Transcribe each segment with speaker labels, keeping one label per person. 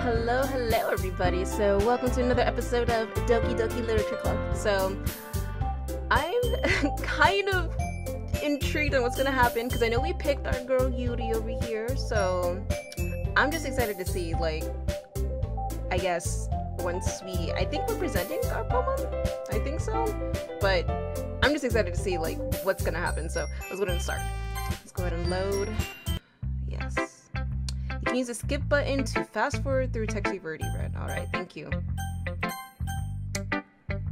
Speaker 1: Hello everybody. So welcome to another episode of Doki Doki Literature Club. So I'm kind of intrigued on what's gonna happen because I know we picked our girl Yuri over here, so I'm just excited to see, like, I guess I think we're presenting our poem, I think so, but I'm just excited to see, like, what's gonna happen. So let's go ahead and start. Let's go ahead and load. Yes. You can use the skip button to fast forward through text you've already read. Alright, thank you.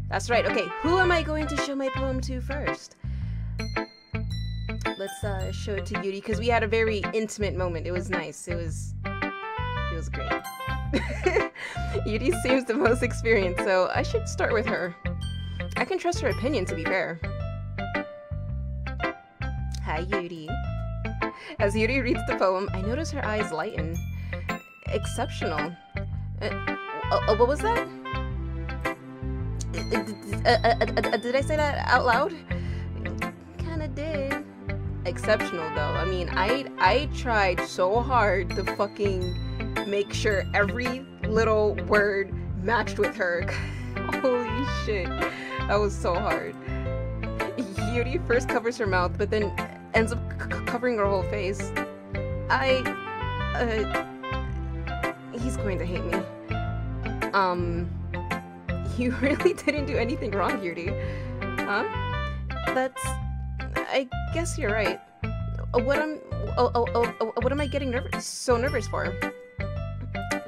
Speaker 1: That's right. Okay, who am I going to show my poem to first? Let's show it to Yuri because we had a very intimate moment. It was nice. It was great. Yuri seems the most experienced, so I should start with her. I can trust her opinion, to be fair. Hi, Yuri. As Yuri reads the poem, I notice her eyes lighten. Exceptional. What was that? Did I say that out loud? Kinda did. Exceptional, though. I mean, I tried so hard to fucking make sure every little word matched with her. Holy shit. That was so hard. Yuri first covers her mouth, but then ends up covering her whole face. He's going to hate me. You really didn't do anything wrong, Yuri. Huh? I guess you're right. What am I getting so nervous for?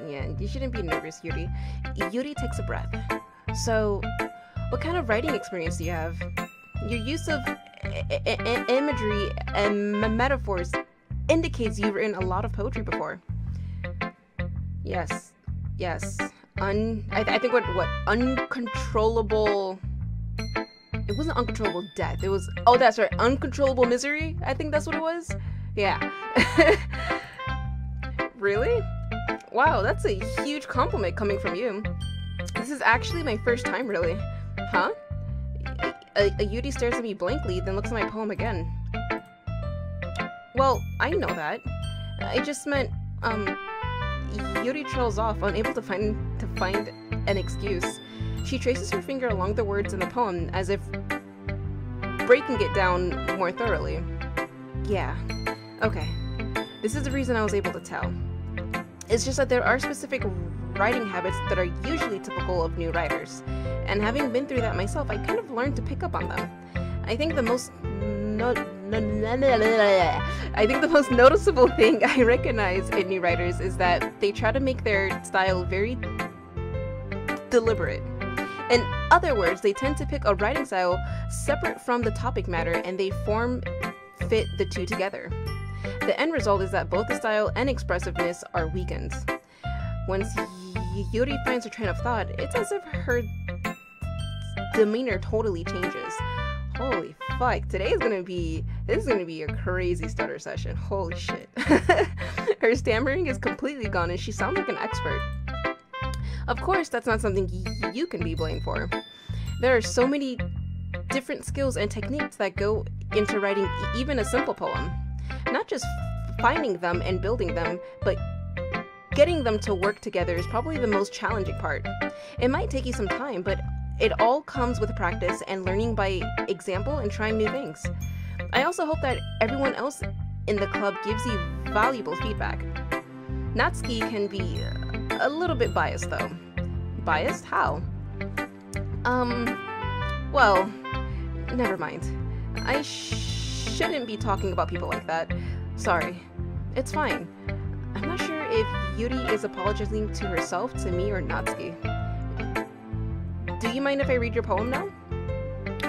Speaker 1: Yeah, you shouldn't be nervous, Yuri. Yuri takes a breath. So, what kind of writing experience do you have? Your use of imagery and metaphors indicates you've written a lot of poetry before. Yes. I think what uncontrollable. It wasn't uncontrollable death. It was, oh, that's right, uncontrollable misery. I think that's what it was. Yeah. Really? Wow, that's a huge compliment coming from you. This is actually my first time, really. Huh? Yuri stares at me blankly, then looks at my poem again. Well, I know that. I just meant, Yuri trails off, unable to find an excuse. She traces her finger along the words in the poem, as if breaking it down more thoroughly. Yeah. Okay. This is the reason I was able to tell. It's just that there are specific writing habits that are usually typical of new writers, and having been through that myself, I kind of learned to pick up on them. I think the most noticeable thing I recognize in new writers is that they try to make their style very deliberate. In other words, they tend to pick a writing style separate from the topic matter, and they fit the two together. The end result is that both the style and expressiveness are weakened. Once Yuri finds her train of thought, it's as if her demeanor totally changes. Holy fuck, this is gonna be a crazy stutter session. Holy shit. Her stammering is completely gone and she sounds like an expert. Of course, that's not something you can be blamed for. There are so many different skills and techniques that go into writing even a simple poem. Not just finding them and building them, but getting them to work together is probably the most challenging part. It might take you some time, but it all comes with practice and learning by example and trying new things. I also hope that everyone else in the club gives you valuable feedback. Natsuki can be a little bit biased, though. Biased? How? Well, never mind. I shouldn't be talking about people like that. Sorry. It's fine. I'm not sure if Yuri is apologizing to herself, to me, or Natsuki. Do you mind if I read your poem now?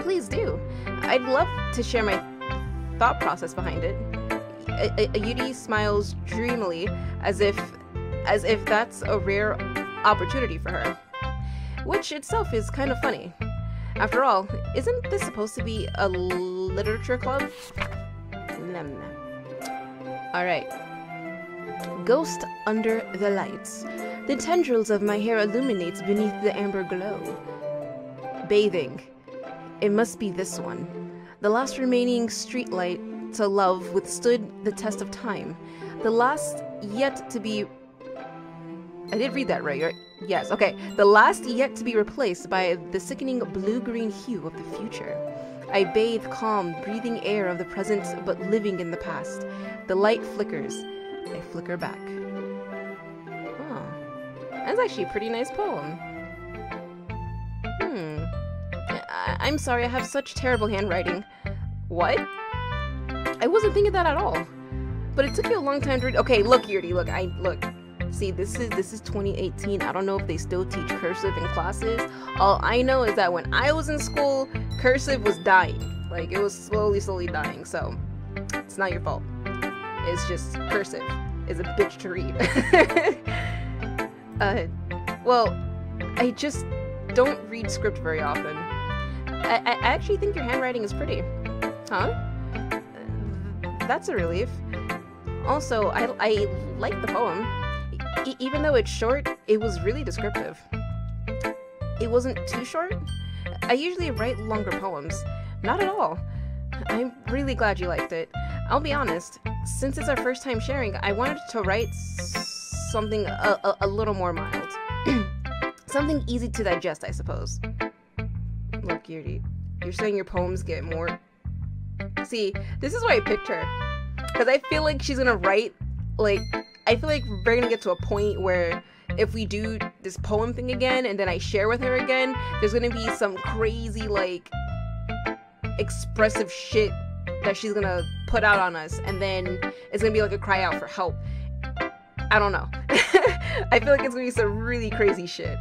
Speaker 1: Please do. I'd love to share my thought process behind it. Yuri smiles dreamily, as if that's a rare opportunity for her. Which itself is kind of funny. After all, isn't this supposed to be a literature club? Alright. Ghost under the lights. The tendrils of my hair illuminates beneath the amber glow. Bathing. It must be this one. The last remaining streetlight to love withstood the test of time. The last yet to be I did read that right? Yes, okay. The last yet to be replaced by the sickening blue-green hue of the future. I bathe calm, breathing air of the present, but living in the past. The light flickers. I flicker back. Oh, that's actually a pretty nice poem. I'm sorry, I have such terrible handwriting. What? I wasn't thinking that at all. But it took you a long time to read. Okay, look, Yuri, look. See, this is 2018. I don't know if they still teach cursive in classes. All I know is that when I was in school, cursive was dying. Like, it was slowly dying. So, it's not your fault. It's just cursive is a bitch to read. Well, I just don't read script very often. I actually think your handwriting is pretty. Huh? That's a relief. Also, I like the poem. Even though it's short, it was really descriptive. It wasn't too short. I usually write longer poems. Not at all. I'm really glad you liked it. I'll be honest, since it's our first time sharing, I wanted to write something a little more mild. Something easy to digest, I suppose. Look, Yuri, you're saying your poems get more... See, this is why I picked her. Because I feel like she's gonna write, like, I feel like we're gonna get to a point where if we do this poem thing again and then I share with her again, there's gonna be some crazy, like, expressive shit that she's gonna put out on us, and then it's gonna be like a cry out for help. I don't know. I feel like it's gonna be some really crazy shit.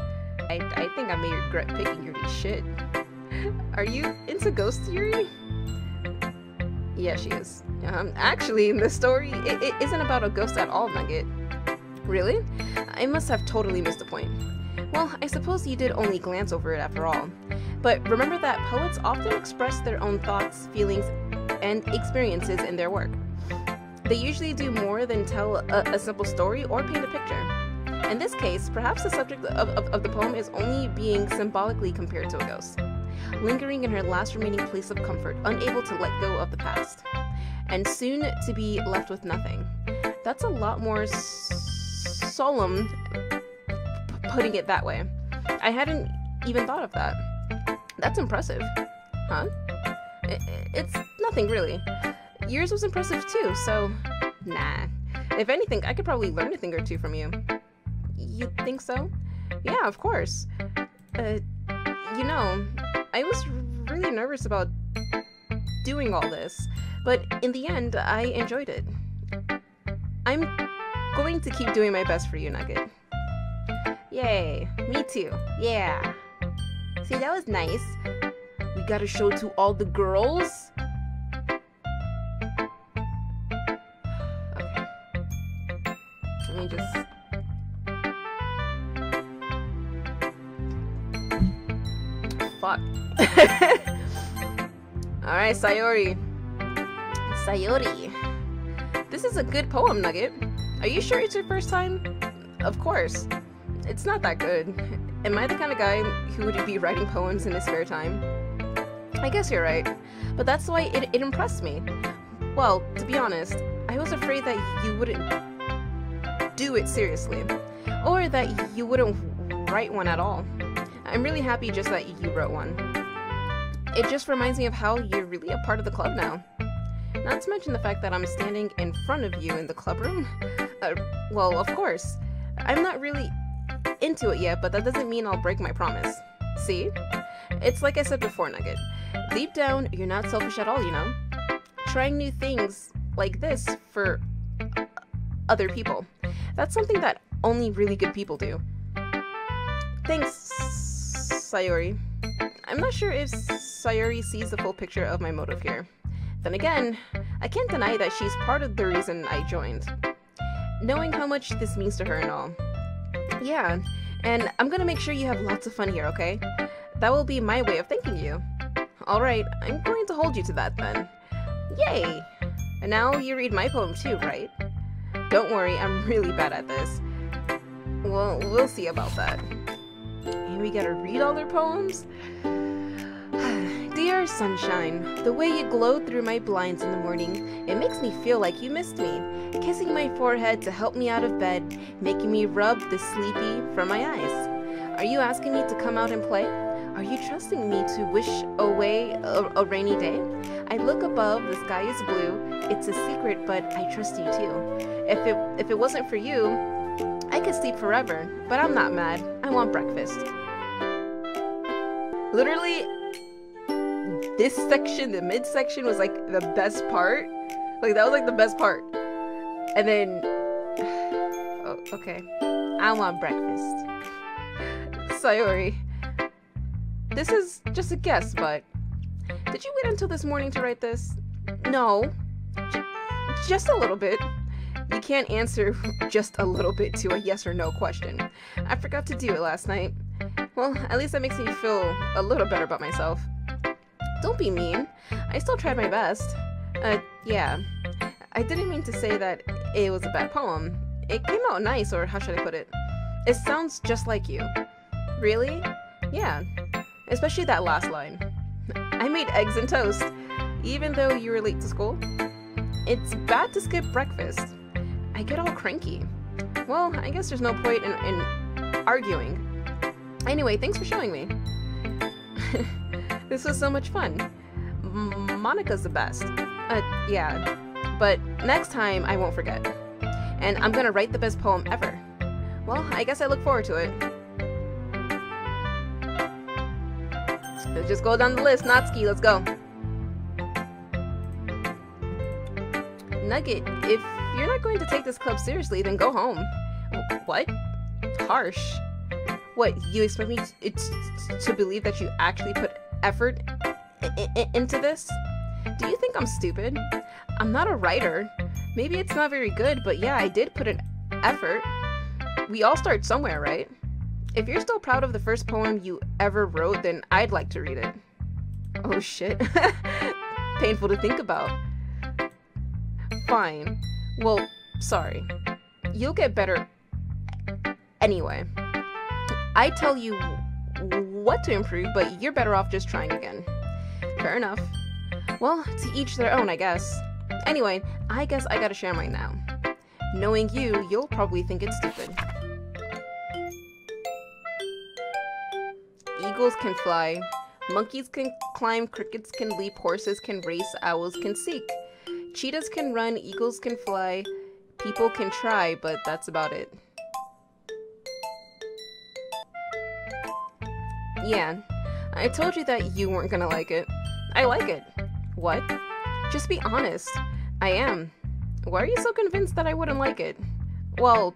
Speaker 1: I think I may regret picking Yuri's shit. Are you into ghosts, Yuri? Yeah, she is. Actually, in the story, it isn't about a ghost at all, Nugget. Really? I must have totally missed the point. Well, I suppose you did only glance over it after all. But remember that poets often express their own thoughts, feelings, and experiences in their work. They usually do more than tell a simple story or paint a picture. In this case, perhaps the subject of the poem is only being symbolically compared to a ghost, lingering in her last remaining place of comfort, unable to let go of the past, and soon to be left with nothing. That's a lot more solemn, putting it that way. I hadn't even thought of that. That's impressive. Huh? It's nothing, really. Yours was impressive too, so nah. If anything, I could probably learn a thing or two from you. You think so? Yeah, of course. You know, I was really nervous about doing all this, but in the end, I enjoyed it. I'm going to keep doing my best for you, Nugget. Yay, me too. Yeah. See, that was nice. We gotta show to all the girls. Okay. Let me just... Fuck. Alright, Sayori. Sayori. This is a good poem, Nugget. Are you sure it's your first time? Of course. It's not that good. Am I the kind of guy who would be writing poems in his spare time? I guess you're right. But that's why it impressed me. Well, to be honest, I was afraid that you wouldn't do it seriously. Or that you wouldn't write one at all. I'm really happy just that you wrote one. It just reminds me of how you're really a part of the club now. Not to mention the fact that I'm standing in front of you in the club room. Well, of course. I'm not really into it yet, but that doesn't mean I'll break my promise. See? It's like I said before, Nugget. Deep down, you're not selfish at all, you know? Trying new things like this for other people. That's something that only really good people do. Thanks, Sayori. I'm not sure if Sayori sees the full picture of my motive here. Then again, I can't deny that she's part of the reason I joined. Knowing how much this means to her and all. Yeah, and I'm gonna make sure you have lots of fun here, okay? That will be my way of thanking you. Alright, I'm going to hold you to that then. Yay! And now you read my poem too, right? Don't worry, I'm really bad at this. Well, we'll see about that. And we gotta read all their poems? Do Dear sunshine, the way you glowed through my blinds in the morning, it makes me feel like you missed me. Kissing my forehead to help me out of bed, making me rub the sleepy from my eyes. Are you asking me to come out and play? Are you trusting me to wish away a rainy day? I look above, the sky is blue. It's a secret, but I trust you too. If it wasn't for you, I could sleep forever, but I'm not mad. I want breakfast. Literally, this section, the midsection, was like the best part. Like, that was like the best part. And then, oh, okay. I want breakfast. Sayori. This is just a guess, but did you wait until this morning to write this? No. Just a little bit. You can't answer just a little bit to a yes or no question. I forgot to do it last night. Well, at least that makes me feel a little better about myself. Don't be mean. I still tried my best. Yeah. I didn't mean to say that it was a bad poem. It came out nice, or how should I put it? It sounds just like you. Really? Yeah. Especially that last line. I made eggs and toast, even though you were late to school. It's bad to skip breakfast. I get all cranky. Well, I guess there's no point in arguing. Anyway, thanks for showing me. This was so much fun. Monica's the best. Yeah. But next time, I won't forget. And I'm gonna write the best poem ever. Well, I guess I look forward to it. Let's just go down the list. Natsuki, let's go. Nugget, if you're not going to take this club seriously, then go home. What? Harsh. What, you expect me to believe that you actually put effort into this? Do you think I'm stupid? I'm not a writer. Maybe it's not very good, but yeah, I did put an effort. We all start somewhere, right? If you're still proud of the first poem you ever wrote, then I'd like to read it. Oh shit. Painful to think about. Fine. Well, sorry. You'll get better anyway. I tell you what to improve, but you're better off just trying again. Fair enough. Well, to each their own, I guess. Anyway, I guess I gotta share mine now. Knowing you, you'll probably think it's stupid. Eagles can fly, monkeys can climb, crickets can leap, horses can race, owls can seek. Cheetahs can run, eagles can fly, people can try, but that's about it. Yeah, I told you that you weren't gonna like it. I like it. What? Just be honest. I am. Why are you so convinced that I wouldn't like it? Well,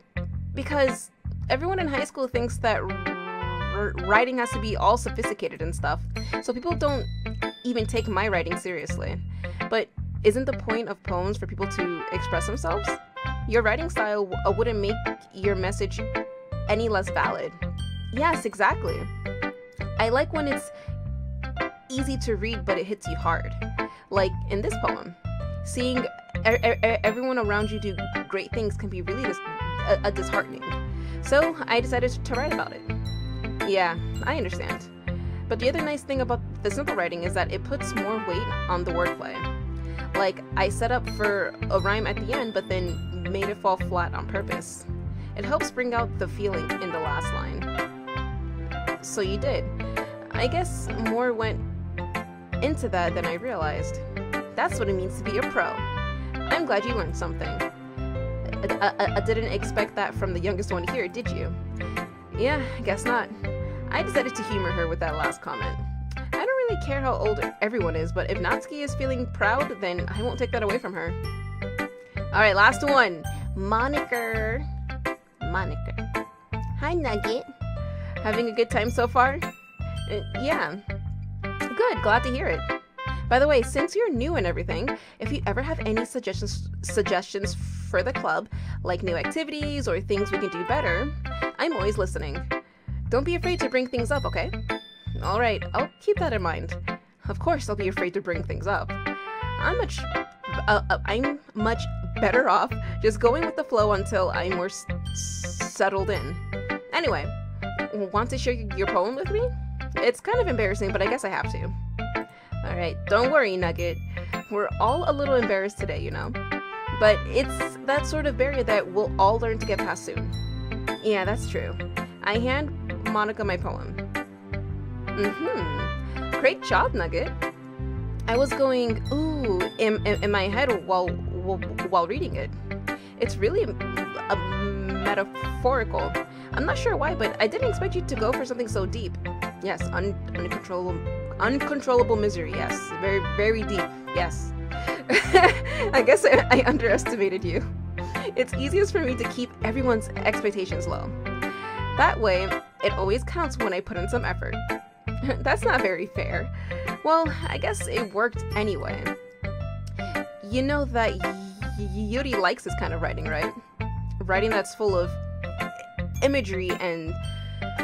Speaker 1: because everyone in high school thinks that writing has to be all sophisticated and stuff, so people don't even take my writing seriously. But isn't the point of poems for people to express themselves? Your writing style wouldn't make your message any less valid. Yes, exactly. I like when it's easy to read, but it hits you hard. Like in this poem. Seeing everyone around you do great things can be really disheartening. So I decided to write about it. Yeah, I understand. But the other nice thing about the simple writing is that it puts more weight on the wordplay. Like, I set up for a rhyme at the end, but then made it fall flat on purpose. It helps bring out the feeling in the last line. So you did. I guess more went into that than I realized. That's what it means to be a pro. I'm glad you learned something. I didn't expect that from the youngest one here, did you? Yeah, I guess not. I decided to humor her with that last comment. I don't really care how old everyone is, but if Natsuki is feeling proud, then I won't take that away from her. Alright, last one. Monica. Hi, Nugget. Having a good time so far? Yeah. Good, glad to hear it. By the way, since you're new and everything, if you ever have any suggestions for the club, like new activities or things we can do better, I'm always listening. Don't be afraid to bring things up, okay? Alright, I'll keep that in mind. Of course I'll be afraid to bring things up. I'm much better off just going with the flow until I'm more settled in. Anyway, want to share your poem with me? It's kind of embarrassing, but I guess I have to. Alright, don't worry, Nugget. We're all a little embarrassed today, you know? But it's that sort of barrier that we'll all learn to get past soon. Yeah, that's true. I hand Monica my poem. Great job, Nugget. I was going, ooh, in my head while reading it. It's really metaphorical. I'm not sure why, but I didn't expect you to go for something so deep. Yes, uncontrollable misery. Yes, very, very deep. Yes. I guess I underestimated you. It's easiest for me to keep everyone's expectations low. That way, it always counts when I put in some effort. That's not very fair. Well, I guess it worked anyway. You know that Yuri likes this kind of writing, right? Writing that's full of imagery and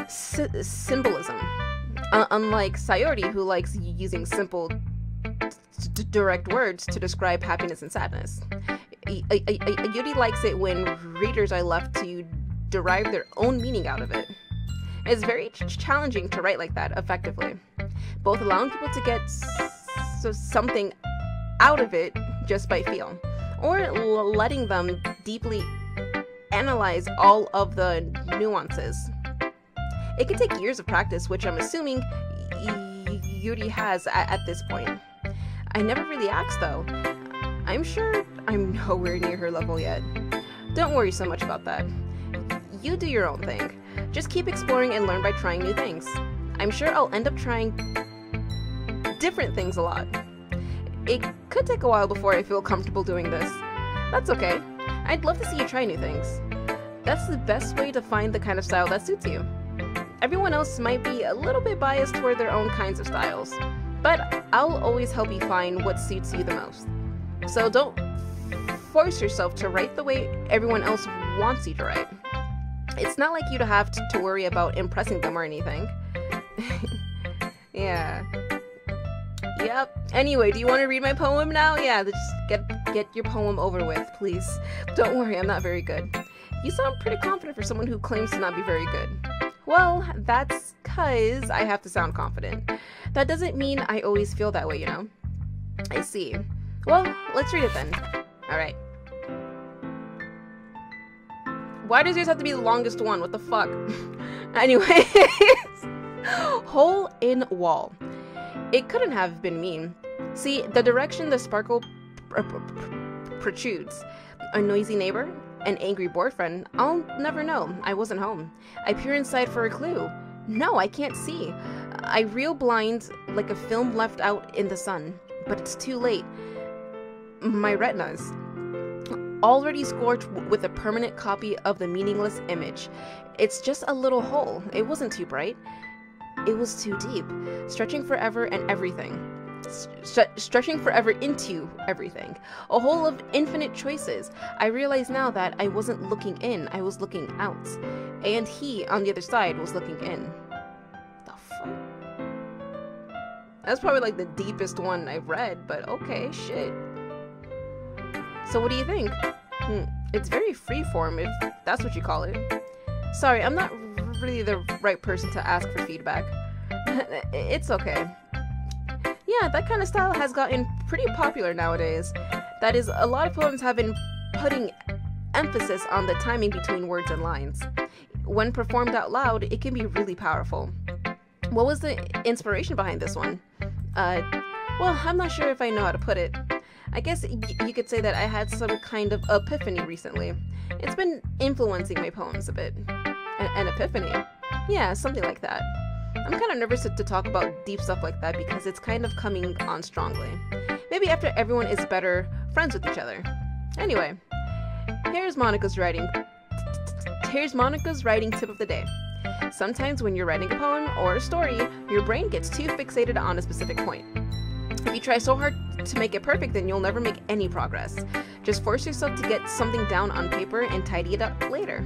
Speaker 1: symbolism. Unlike Sayori, who likes using simple, direct words to describe happiness and sadness. Yuri likes it when readers are left to derive their own meaning out of it. It's very challenging to write like that effectively, both allowing people to get something out of it just by feel, or letting them deeply analyze all of the nuances. It can take years of practice, which I'm assuming Yuri has at this point. I never really asked though. I'm sure I'm nowhere near her level yet. Don't worry so much about that. You do your own thing. Just keep exploring and learn by trying new things. I'm sure I'll end up trying different things a lot. It could take a while before I feel comfortable doing this. That's okay. I'd love to see you try new things. That's the best way to find the kind of style that suits you. Everyone else might be a little bit biased toward their own kinds of styles, but I'll always help you find what suits you the most. So don't force yourself to write the way everyone else wants you to write. It's not like you to have to worry about impressing them or anything. Yeah. Yep. Anyway, do you want to read my poem now? Yeah, just get your poem over with, please. Don't worry, I'm not very good. You sound pretty confident for someone who claims to not be very good. Well, that's 'cause I have to sound confident. That doesn't mean I always feel that way, you know? I see. Well, let's read it then. Alright. Why does yours have to be the longest one? What the fuck? Anyways. Hole in wall. It couldn't have been mean. See, the direction the sparkle protrudes. A noisy neighbor? An angry boyfriend? I'll never know. I wasn't home. I peer inside for a clue. No, I can't see. I reel blind like a film left out in the sun. But it's too late. My retinas. Already scorched with a permanent copy of the meaningless image. It's just a little hole. It wasn't too bright. It was too deep, stretching forever and everything. Stretching forever into everything. A hole of infinite choices. I realize now that I wasn't looking in, I was looking out. And he, on the other side, was looking in. The fuck? That's probably like the deepest one I've read, but okay, shit. So what do you think? It's very freeform, if that's what you call it. Sorry, I'm not really the right person to ask for feedback. It's okay. Yeah, that kind of style has gotten pretty popular nowadays. That is, a lot of poems have been putting emphasis on the timing between words and lines. When performed out loud, it can be really powerful. What was the inspiration behind this one? Well, I'm not sure if I know how to put it. I guess you could say that I had some kind of epiphany recently. It's been influencing my poems a bit. An epiphany? Yeah, something like that. I'm kind of nervous to talk about deep stuff like that because it's kind of coming on strongly. Maybe after everyone is better friends with each other. Anyway, here's Monica's writing tip of the day. Sometimes when you're writing a poem or a story, your brain gets too fixated on a specific point. If you try so hard to make it perfect, then you'll never make any progress. Just force yourself to get something down on paper and tidy it up later.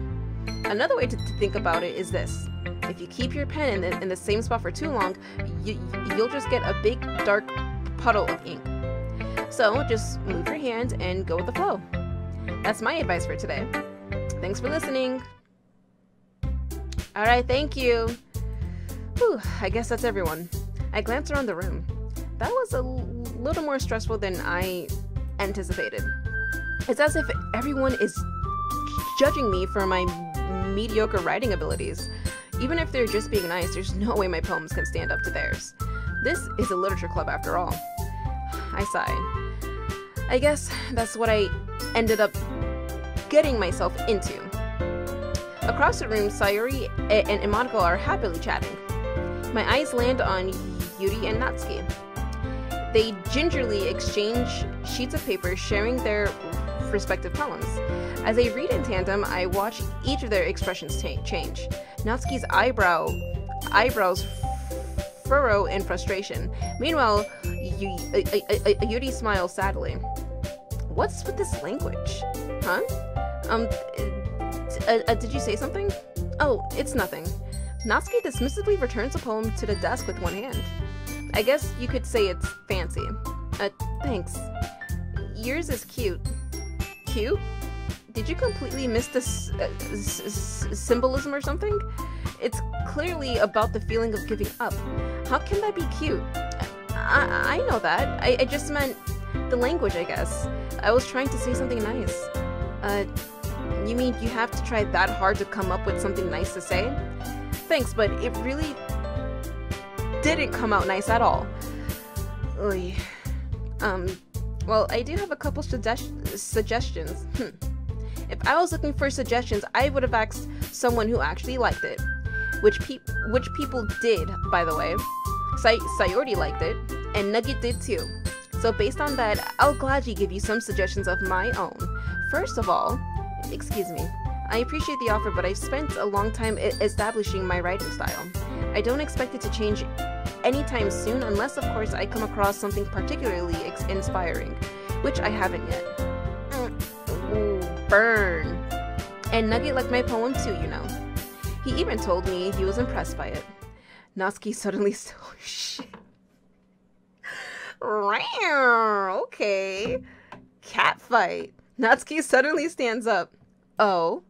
Speaker 1: Another way to think about it is this. If you keep your pen in the same spot for too long, you'll just get a big, dark puddle of ink. So just move your hand and go with the flow. That's my advice for today. Thanks for listening. Alright, thank you. Whew, I guess that's everyone. I glanced around the room. that was a little more stressful than I anticipated. It's as if everyone is judging me for my mediocre writing abilities. Even if they're just being nice, there's no way my poems can stand up to theirs. This is a literature club after all. I sighed. I guess that's what I ended up getting myself into. Across the room, Sayori and Imaniko are happily chatting. My eyes land on Yuri and Natsuki. They gingerly exchange sheets of paper, sharing their respective poems. As they read in tandem, I watch each of their expressions change. Natsuki's eyebrows furrow in frustration. Meanwhile, Yuri smiles sadly. What's with this language? Huh? Did you say something? Oh, it's nothing. Natsuki dismissively returns a poem to the desk with one hand. I guess you could say it's fancy. Thanks. Yours is cute. Cute? Did you completely miss the symbolism or something? It's clearly about the feeling of giving up. How can that be cute? I know that. I just meant the language, I guess. I was trying to say something nice. You mean you have to try that hard to come up with something nice to say? Thanks, but it really didn't come out nice at all. Oy. Well, I do have a couple suggestions. If I was looking for suggestions, I would have asked someone who actually liked it. Which people did, by the way. Sayori liked it, and Nugget did too. So based on that, I'll gladly give you some suggestions of my own. First of all, excuse me, I appreciate the offer, but I've spent a long time establishing my writing style. I don't expect it to change anytime soon, unless of course I come across something particularly inspiring, which I haven't yet. Ooh, burn. And Nugget liked my poem too, you know. He even told me he was impressed by it. Natsuki suddenly oh shit. Okay. Catfight. Natsuki suddenly stands up. Oh,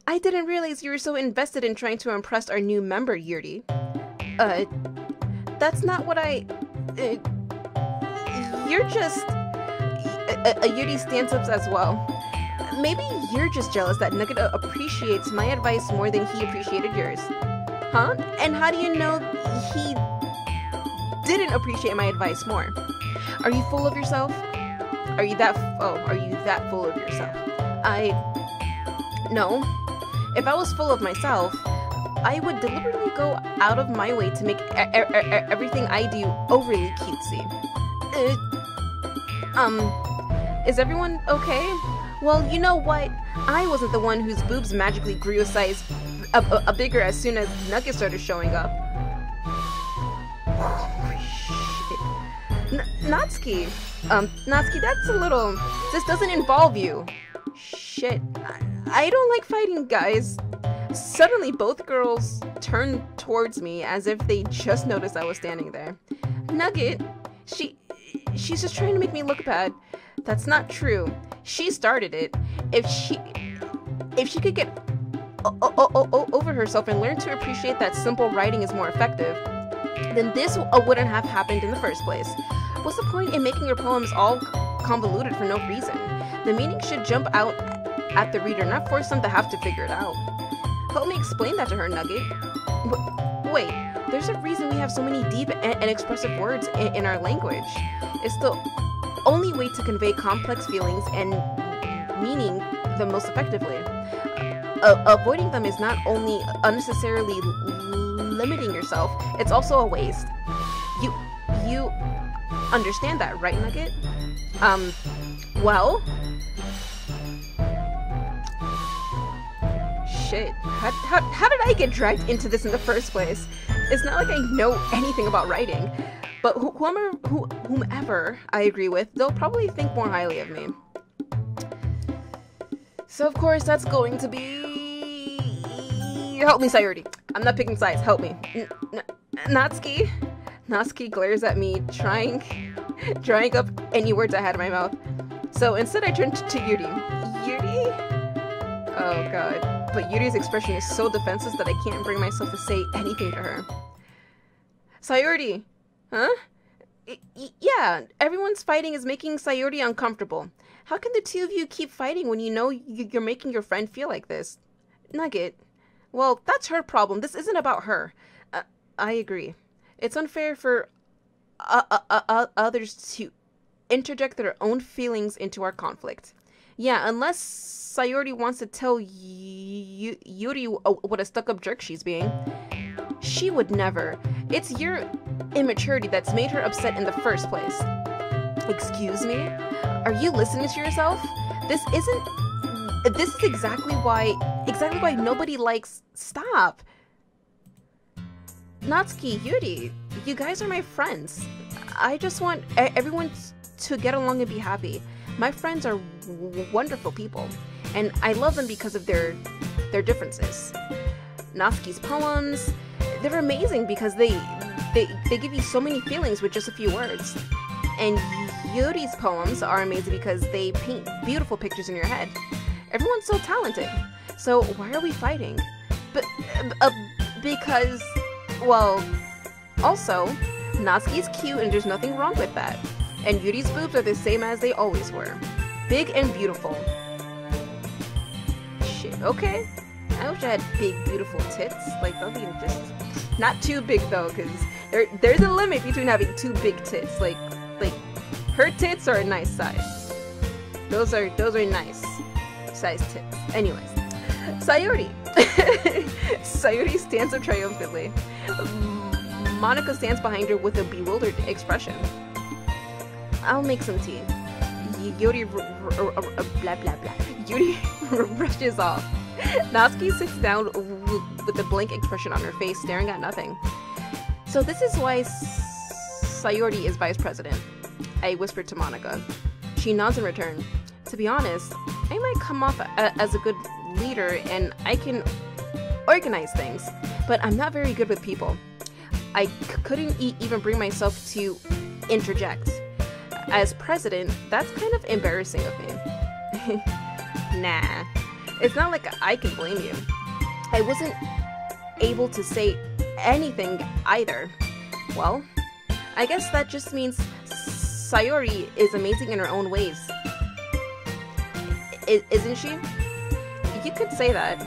Speaker 1: I didn't realize you were so invested in trying to impress our new member, Yuri. That's not what you're just... Yuri stands up as well. Maybe you're just jealous that Nugget appreciates my advice more than he appreciated yours. Huh? And how do you know he didn't appreciate my advice more? Are you full of yourself? Are you that full of yourself? No. If I was full of myself, I would deliberately go out of my way to make everything I do overly cutesy. Is everyone okay? Well, you know what? I wasn't the one whose boobs magically grew a size bigger as soon as Nugget started showing up. Natsuki. Natsuki, that's a little... This doesn't involve you. Shit. I don't like fighting, guys. Suddenly, both girls turned towards me as if they just noticed I was standing there. Nugget, she's just trying to make me look bad. That's not true. She started it. If she could get over herself and learn to appreciate that simple writing is more effective, then this wouldn't have happened in the first place. What's the point in making your poems all convoluted for no reason? The meaning should jump out at the reader, not force them to have to figure it out. Help me explain that to her, Nugget. Wait, there's a reason we have so many deep and expressive words in our language. It's the only way to convey complex feelings and meaning the most effectively. Avoiding them is not only unnecessarily limiting yourself, it's also a waste. You understand that, right, Nugget? Well... Shit. How did I get dragged into this in the first place? It's not like I know anything about writing. But whomever I agree with, they'll probably think more highly of me. So of course that's going to be... Help me, Sayori. I'm not picking sides. Help me. Natsuki? Natsuki glares at me, drying up any words I had in my mouth. So instead I turned to Yuri. Yuri? Oh god. But Yuri's expression is so defensive that I can't bring myself to say anything to her. Sayori! Huh? Yeah, everyone's fighting is making Sayori uncomfortable. How can the two of you keep fighting when you know you're making your friend feel like this? Nugget. Well, that's her problem. This isn't about her. I agree. It's unfair for others to interject their own feelings into our conflict. Yeah, unless Sayori wants to tell Yuri what a stuck-up jerk she's being. She would never. It's your immaturity that's made her upset in the first place. Excuse me? Are you listening to yourself? This is exactly why nobody likes. Stop. Natsuki, Yuri, you guys are my friends. I just want everyone to get along and be happy. My friends are wonderful people, and I love them because of their differences. Natsuki's poems, they're amazing because they give you so many feelings with just a few words. And Yuri's poems are amazing because they paint beautiful pictures in your head. Everyone's so talented. So why are we fighting? But because, well, also, Natsuki's cute and there's nothing wrong with that. And Yuri's boobs are the same as they always were. Big and beautiful. Shit, okay. I wish I had big, beautiful tits. Like, that'd be just... Not too big, though, because there's a limit between having two big tits. Like, her tits are a nice size. Those are nice size tits. Anyways. Sayori. Sayori stands up triumphantly. Monica stands behind her with a bewildered expression. I'll make some tea. Yuri blah blah blah. Yuri brushes off. Natsuki sits down with a blank expression on her face, staring at nothing. So this is why Sayori is vice president, I whispered to Monica. She nods in return. To be honest, I might come off as a good leader and I can organize things, but I'm not very good with people. I couldn't even bring myself to interject. As president, that's kind of embarrassing of me. Nah, it's not like I can blame you. I wasn't able to say anything either. Well, I guess that just means Sayori is amazing in her own ways. Isn't she? You could say that.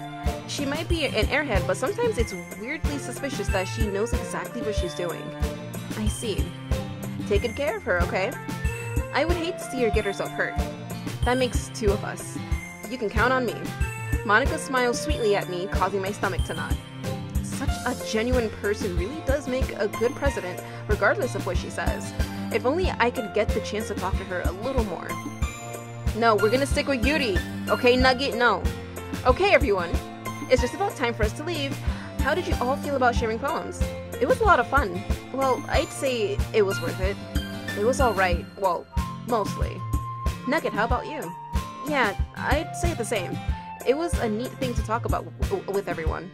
Speaker 1: She might be an airhead, but sometimes it's weirdly suspicious that she knows exactly what she's doing. I see. Take good care of her, okay? I would hate to see her get herself hurt. That makes two of us. You can count on me. Monica smiles sweetly at me, causing my stomach to knot. Such a genuine person really does make a good president, regardless of what she says. If only I could get the chance to talk to her a little more. No, we're gonna stick with Yuri. Okay, Nugget? No. Okay, everyone. It's just about time for us to leave. How did you all feel about sharing poems? It was a lot of fun. Well, I'd say it was worth it. It was alright. Well, mostly. Nugget, how about you? Yeah, I'd say the same. It was a neat thing to talk about with everyone.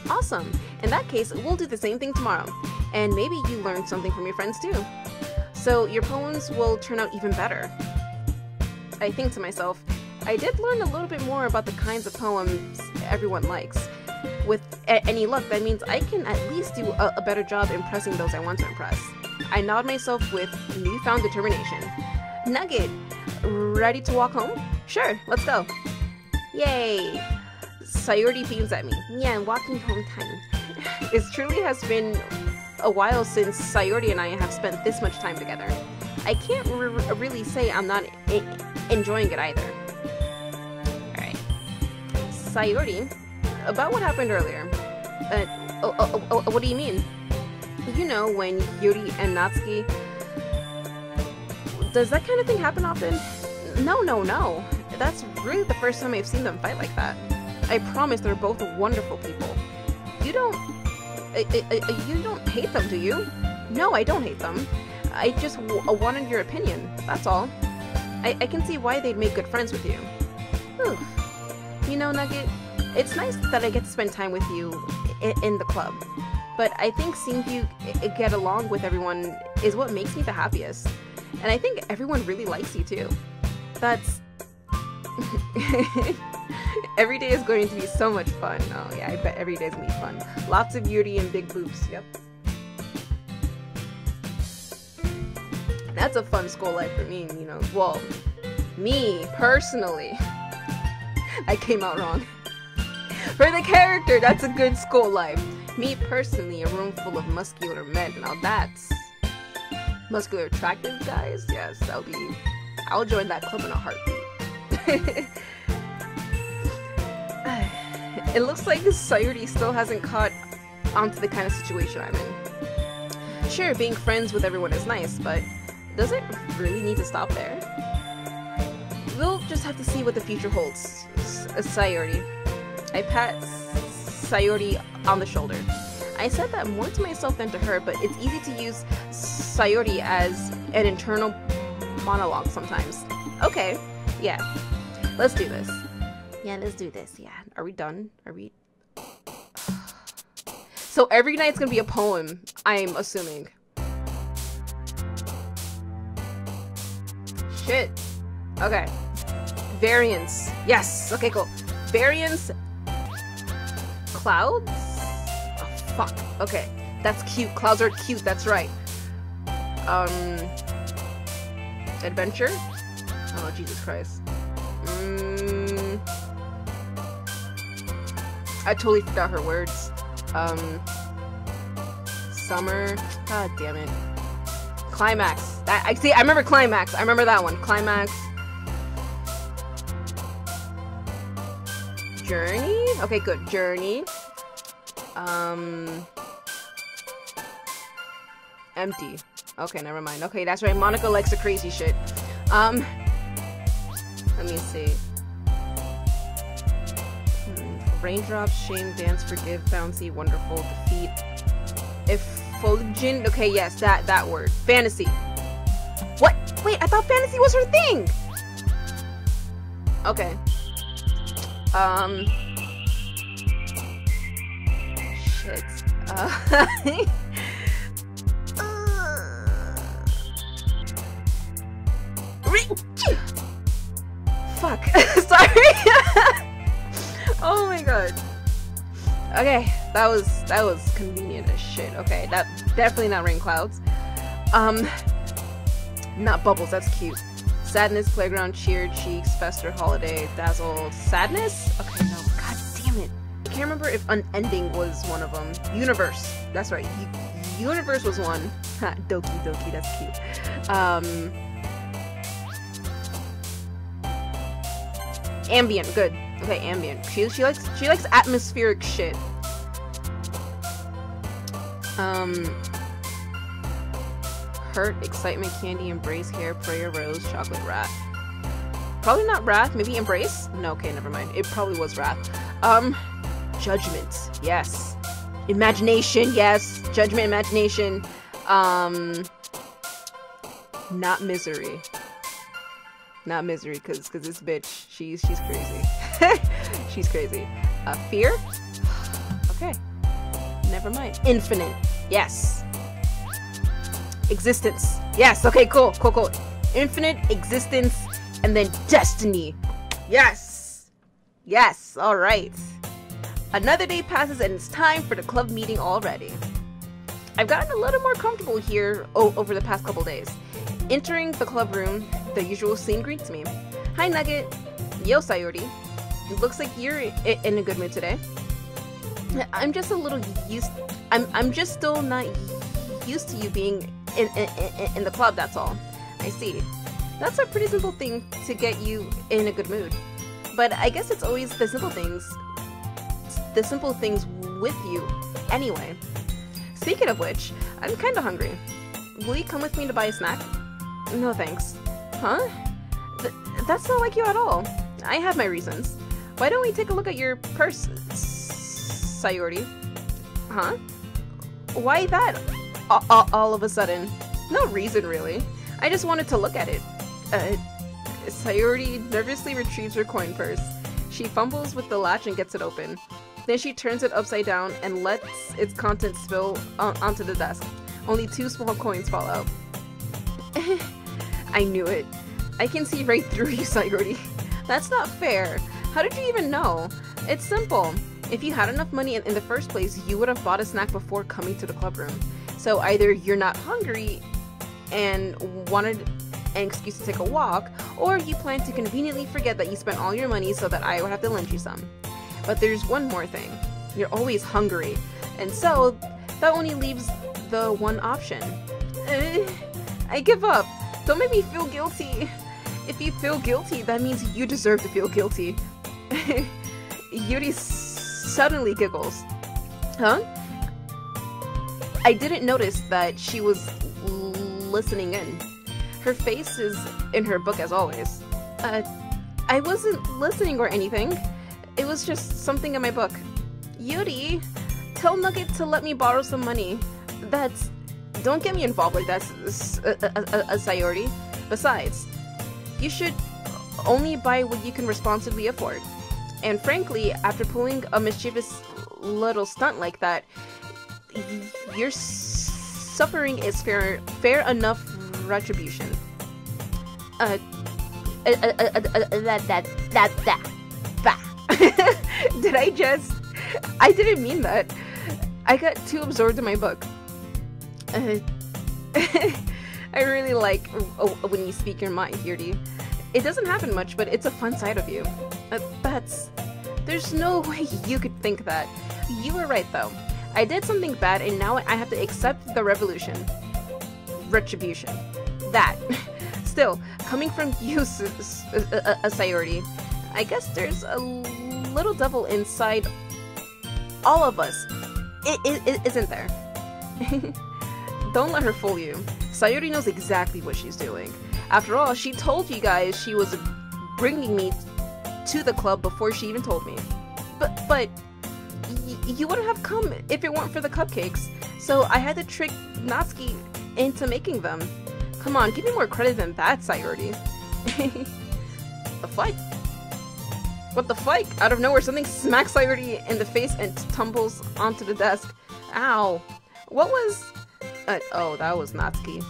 Speaker 1: Awesome. In that case, we'll do the same thing tomorrow. And maybe you learned something from your friends too. So your poems will turn out even better. I think to myself, I did learn a little bit more about the kinds of poems everyone likes. With any luck, that means I can at least do a better job impressing those I want to impress. I nod myself with newfound determination. Nugget, ready to walk home? Sure, let's go. Yay! Sayori beams at me. Yeah, walking home time. It truly has been a while since Sayori and I have spent this much time together. I can't really say I'm not enjoying it either. Alright. Sayori, about what happened earlier. What do you mean? You know, when Yuri and Natsuki... Does that kind of thing happen often? No. That's really the first time I've seen them fight like that. I promise they're both wonderful people. You don't hate them, do you? No, I don't hate them. I just wanted your opinion, that's all. I can see why they'd make good friends with you. Whew. You know, Nugget, it's nice that I get to spend time with you in the club. But I think seeing you get along with everyone is what makes me the happiest. And I think everyone really likes you too. That's... Every day is going to be so much fun. Oh yeah, I bet every day is going to be fun. Lots of beauty and big boobs, yep. That's a fun school life for me, you know. Well, me, personally. I came out wrong. For the character, that's a good school life. Me, personally, a room full of muscular men. Now that's... muscular attractive guys? Yes, that'll be... I'll join that club in a heartbeat. It looks like Sayuri still hasn't caught onto the kind of situation I'm in. Sure, being friends with everyone is nice, but does it really need to stop there? We'll just have to see what the future holds. Sayuri. I pat Sayuri on the shoulder. I said that more to myself than to her, but it's easy to use Sayuri as an internal monologue sometimes. Okay, yeah. Let's do this. Yeah, let's do this, yeah. Are we done? Are we... So every night's gonna be a poem, I'm assuming. Shit. Okay. Variance. Yes. Okay, cool. Variance. Clouds? Oh, fuck. Okay. That's cute. Clouds are cute. That's right. Adventure? Oh, Jesus Christ. I totally forgot her words. Summer. God damn it. Climax. I see. I remember climax. I remember that one. Climax. Journey. Okay, good. Journey. Empty. Okay, never mind. Okay, that's right. Monica likes the crazy shit. Let me see. Raindrops, shame, dance, forgive, bouncy, wonderful, defeat, effulgent. Okay, yes, that word. Fantasy. What? Wait, I thought fantasy was her thing. Okay. Shit. Fuck. Sorry. Oh my god. Okay, that was convenient as shit. Okay, that definitely not rain clouds. Not bubbles, that's cute. Sadness, playground, cheer, cheeks, fester, holiday, dazzle, sadness? Okay, no, god damn it. I can't remember if unending was one of them. Universe, that's right. Universe was one. Ha, Doki Doki, that's cute. Ambient, good. Okay, ambient. She likes atmospheric shit. Hurt, excitement, candy, embrace, hair, prayer, rose, chocolate, wrath. Probably not wrath, maybe embrace? No, okay, never mind. It probably was wrath. Judgment, yes. Imagination, yes. Judgment, imagination. Not misery. Not misery, cause this bitch, she's crazy. She's crazy. Fear? Okay. Never mind. Infinite. Yes. Existence. Yes. Okay, cool. Infinite, existence, and then destiny. Yes. Yes. Alright. Another day passes and it's time for the club meeting already. I've gotten a little more comfortable here over the past couple days. Entering the club room, the usual scene greets me. Hi, Nugget. Yo, Sayuri. It looks like you're in a good mood today. I'm just a little used... I'm just still not used to you being in the club, that's all. I see. That's a pretty simple thing to get you in a good mood. But I guess it's always the simple things with you anyway. Speaking of which, I'm kinda hungry. Will you come with me to buy a snack? No thanks. Huh? That's not like you at all. I have my reasons. Why don't we take a look at your purse, Sayuri? Huh? Why that all of a sudden? No reason, really. I just wanted to look at it. Sayuri nervously retrieves her coin purse. She fumbles with the latch and gets it open. Then she turns it upside down and lets its contents spill onto the desk. Only 2 small coins fall out. I knew it. I can see right through you, Sayuri. That's not fair. How did you even know? It's simple. If you had enough money in the first place, you would have bought a snack before coming to the club room. So either you're not hungry and wanted an excuse to take a walk, or you plan to conveniently forget that you spent all your money so that I would have to lend you some. But there's one more thing. You're always hungry, and so that only leaves the one option. I give up. Don't make me feel guilty. If you feel guilty, that means you deserve to feel guilty. Yuri suddenly giggles. Huh? I didn't notice that she was listening in. Her face is in her book as always. I wasn't listening or anything. It was just something in my book. Yuri, tell Nugget to let me borrow some money. Don't get me involved like that's a Sayori. Besides, you should only buy what you can responsibly afford. And frankly, after pulling a mischievous little stunt like that, your suffering is fair enough retribution. Did I just... I didn't mean that. I got too absorbed in my book. I really like when you speak your mind, Yuri. It doesn't happen much, but it's a fun side of you. There's no way you could think that. You were right, though. I did something bad, and now I have to accept the retribution. That. Still, coming from you, Sayori, I guess there's a little devil inside all of us. Isn't there? Don't let her fool you. Sayori knows exactly what she's doing. After all, she told you guys she was bringing me to the club before she even told me. But you wouldn't have come if it weren't for the cupcakes, so I had to trick Natsuki into making them. Come on, give me more credit than that, Sayori. The fight? What the fight? Out of nowhere, something smacks Sayori in the face and tumbles onto the desk. Ow. What was... oh, that was Natsuki.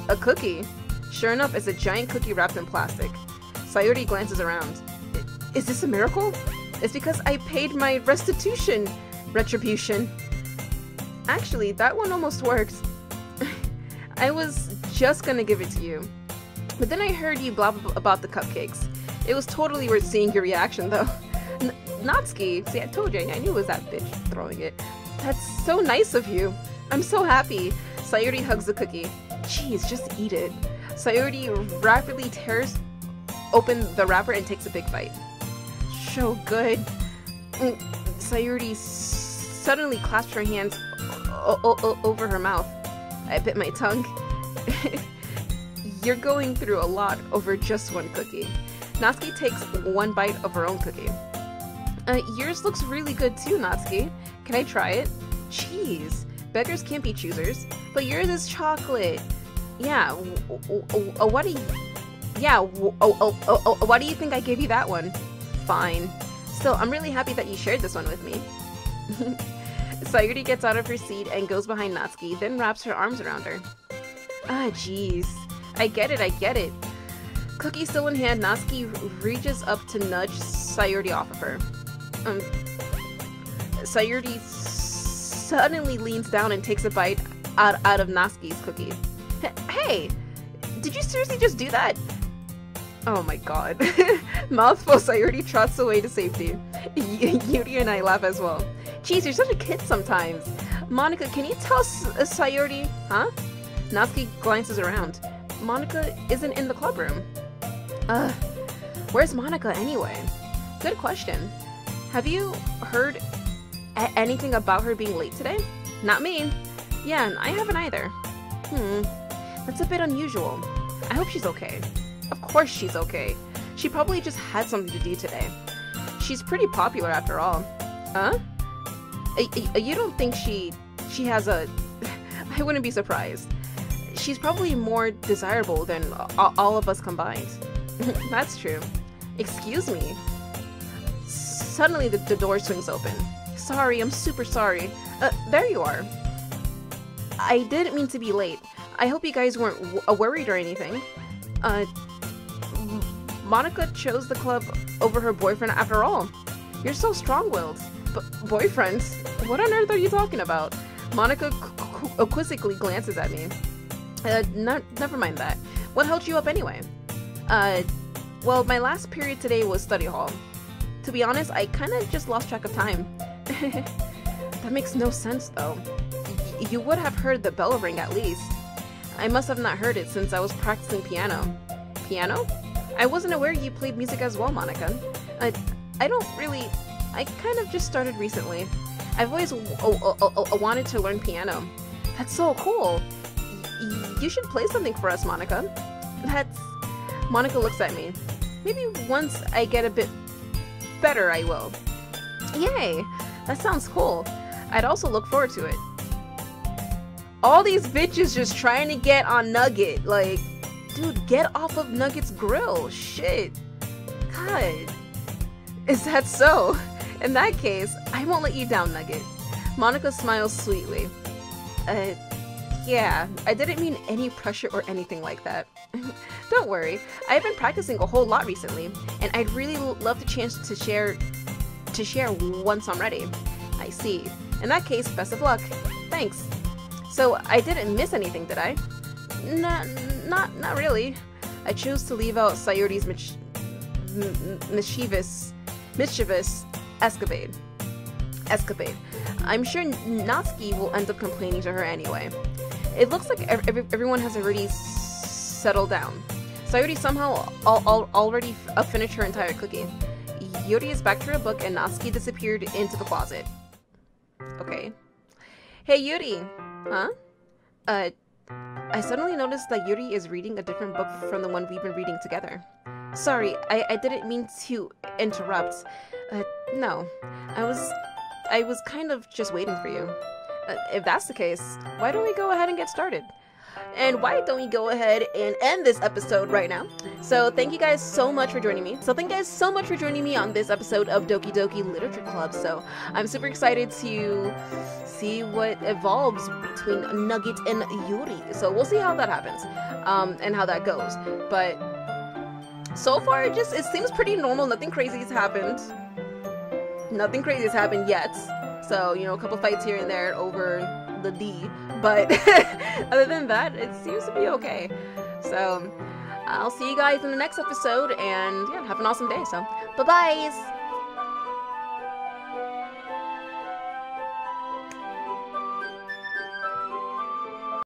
Speaker 1: A cookie. Sure enough, it's a giant cookie wrapped in plastic. Sayori glances around. Is this a miracle? It's because I paid my retribution. Actually, that one almost worked. I was just gonna give it to you. But then I heard you blab about the cupcakes. It was totally worth seeing your reaction, though. Natsuki, see, I told you, I knew it was that bitch throwing it. That's so nice of you. I'm so happy. Sayori hugs the cookie. Jeez, just eat it. Sayori rapidly tears open the wrapper and takes a big bite. So good. Sayori suddenly clasped her hands over her mouth. I bit my tongue. You're going through a lot over just one cookie. Natsuki takes one bite of her own cookie. Yours looks really good too, Natsuki. Can I try it? Jeez, beggars can't be choosers. But yours is chocolate. Yeah, what do you... Yeah, why do you think I gave you that one? Fine. Still, I'm really happy that you shared this one with me. Sayori gets out of her seat and goes behind Natsuki, then wraps her arms around her. Ah, jeez. I get it. Cookie still in hand, Natsuki reaches up to nudge Sayori off of her. Sayori suddenly leans down and takes a bite out of Natsuki's cookie. Hey! Did you seriously just do that? Oh my god. Mouthful, Sayori trots away to safety. Yuri and I laugh as well. Jeez, you're such a kid sometimes. Monica, can you tell Sayori? Huh? Natsuki glances around. Monica isn't in the club room. Where's Monica anyway? Good question. Have you heard anything about her being late today? Not me. Yeah, I haven't either. That's a bit unusual. I hope she's okay. Of course she's okay. She probably just had something to do today. She's pretty popular after all. Huh? You don't think she has a... I wouldn't be surprised. She's probably more desirable than all of us combined. That's true. Excuse me. Suddenly the door swings open. Sorry, I'm super sorry. There you are. I didn't mean to be late. I hope you guys weren't worried or anything. Monica chose the club over her boyfriend after all. You're so strong-willed. But boyfriends? What on earth are you talking about? Monica quizzically glances at me. Never mind that. What held you up anyway? Well, my last period today was study hall. To be honest, I kind of just lost track of time. That makes no sense, though. You would have heard the bell ring at least. I must have not heard it since I was practicing piano. Piano? I wasn't aware you played music as well, Monica. I don't really... I kind of just started recently. I've always wanted to learn piano. That's so cool. You should play something for us, Monica. Monica looks at me. Maybe once I get a bit better, I will. Yay! That sounds cool. I'd also look forward to it. All these bitches just trying to get on Nugget. Like, dude, get off of Nugget's grill. Shit. God. Is that so? In that case, I won't let you down, Nugget. Monica smiles sweetly. Yeah, I didn't mean any pressure or anything like that. Don't worry, I've been practicing a whole lot recently, and I'd really love the chance to share once I'm ready. I see. In that case, best of luck. Thanks. So, I didn't miss anything, did I? Not really. I chose to leave out Sayuri's mischievous escapade. I'm sure Natsuki will end up complaining to her anyway. It looks like everyone has already settled down. Sayuri somehow already finished her entire cookie. Yuri is back to her book and Natsuki disappeared into the closet. Okay. Hey Yuri! Huh? I suddenly noticed that Yuri is reading a different book from the one we've been reading together. Sorry, I didn't mean to interrupt. No. I was kind of just waiting for you. If that's the case, why don't we go ahead and get started? And why don't we go ahead and end this episode right now? So thank you guys so much for joining me. On this episode of Doki Doki Literature Club. So I'm super excited to see what evolves between Nugget and Yuri. So we'll see how that happens, and how that goes. But so far, it seems pretty normal. Nothing crazy has happened. Nothing crazy has happened yet. So, you know, a couple fights here and there over the D. But other than that, it seems to be okay. So, I'll see you guys in the next episode. And yeah, have an awesome day. So, bye-bye!